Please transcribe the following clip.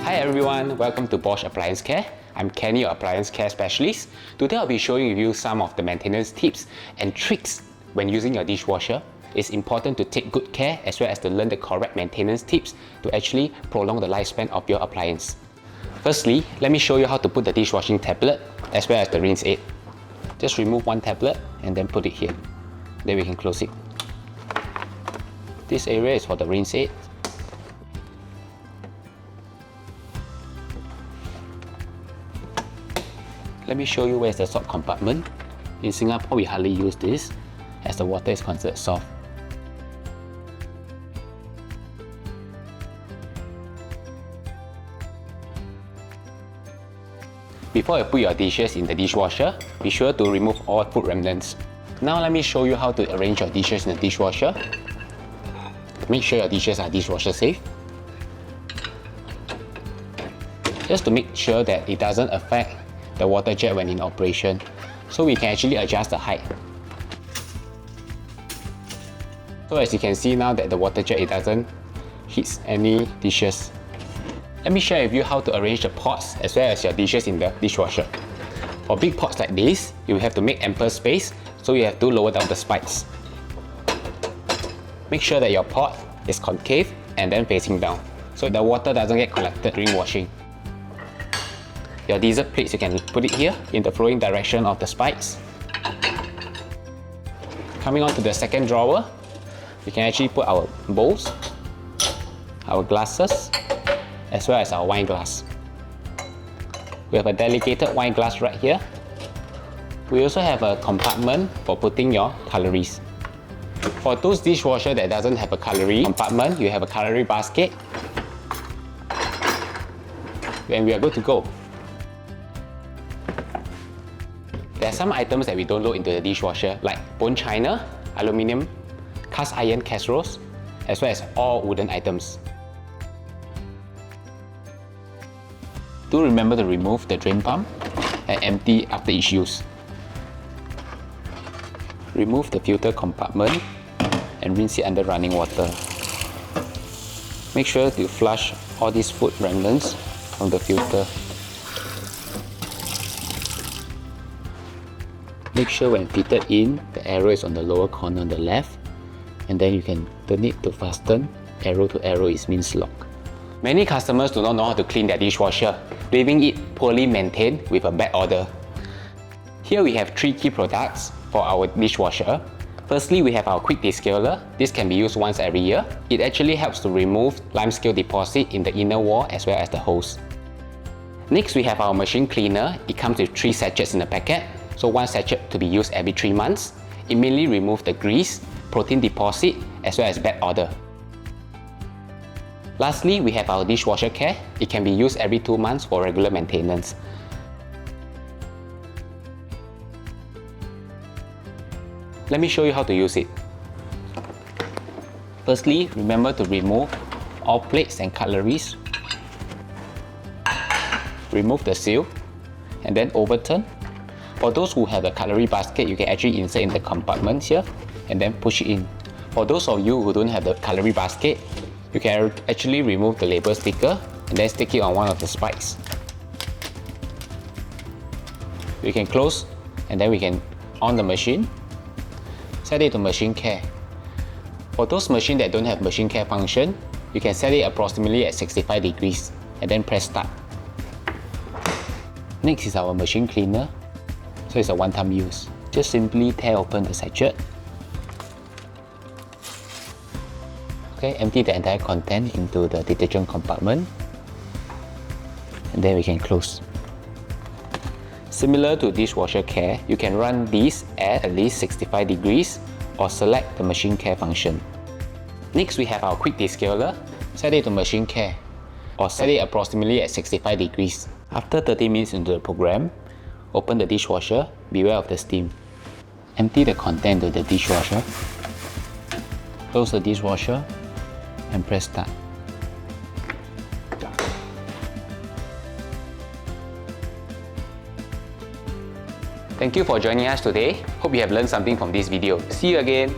Hi everyone, welcome to Bosch Appliance Care. I'm Kenny, your Appliance Care Specialist. Today I'll be showing you some of the maintenance tips and tricks when using your dishwasher. It's important to take good care as well as to learn the correct maintenance tips to actually prolong the lifespan of your appliance. Firstly, let me show you how to put the dishwashing tablet as well as the rinse aid. Just remove one tablet and then put it here. Then we can close it. This area is for the rinse aid. Let me show you where is the salt compartment. In Singapore, we hardly use this as the water is considered soft. Before you put your dishes in the dishwasher, be sure to remove all food remnants. Now let me show you how to arrange your dishes in the dishwasher. Make sure your dishes are dishwasher safe. Just to make sure that it doesn't affect the water jet when in operation, so we can actually adjust the height. So as you can see now that the water jet, it doesn't hit any dishes. Let me share with you how to arrange the pots as well as your dishes in the dishwasher. For big pots like this, you have to make ample space, so you have to lower down the spikes. Make sure that your pot is concave and then facing down, so the water doesn't get collected during washing. Your dessert plates, you can put it here in the flowing direction of the spikes. Coming on to the second drawer, we can actually put our bowls, our glasses, as well as our wine glass. We have a dedicated wine glass right here. We also have a compartment for putting your cutleries. For those dishwasher that doesn't have a cutlery compartment, you have a cutlery basket. And we are good to go. There are some items that we don't load into the dishwasher, like bone china, aluminium, cast iron casseroles, as well as all wooden items. Do remember to remove the drain pump and empty after each use. Remove the filter compartment and rinse it under running water. Make sure to flush all these food remnants from the filter. Make sure when fitted in, the arrow is on the lower corner on the left, and then you can turn it to fasten. Arrow to arrow is means lock. Many customers do not know how to clean their dishwasher, leaving it poorly maintained with a bad odor. Here we have 3 key products for our dishwasher. Firstly, we have our quick descaler. This can be used once every year. It actually helps to remove limescale deposit in the inner wall as well as the hose. Next, we have our machine cleaner. It comes with 3 sachets in the packet. So 1 sachet to be used every 3 months. It mainly removes the grease, protein deposit, as well as bad odor. Lastly, we have our dishwasher care. It can be used every 2 months for regular maintenance. Let me show you how to use it. Firstly, remember to remove all plates and cutleries. Remove the seal and then overturn. For those who have a cutlery basket, you can actually insert in the compartment here and then push it in. For those of you who don't have the cutlery basket, you can actually remove the label sticker and then stick it on one of the spikes. We can close and then we can on the machine. Set it to machine care. For those machines that don't have machine care function, you can set it approximately at 65 degrees and then press start. Next is our machine cleaner. So it's a one-time use. Just simply tear open the sachet. Okay, empty the entire content into the detergent compartment. And then we can close. Similar to dishwasher care, you can run these at least 65 degrees or select the machine care function. Next, we have our quick descaler. Set it to machine care or set it approximately at 65 degrees. After 30 minutes into the program, open the dishwasher, beware of the steam. Empty the content into the dishwasher. Close the dishwasher and press start. Thank you for joining us today. Hope you have learned something from this video. See you again.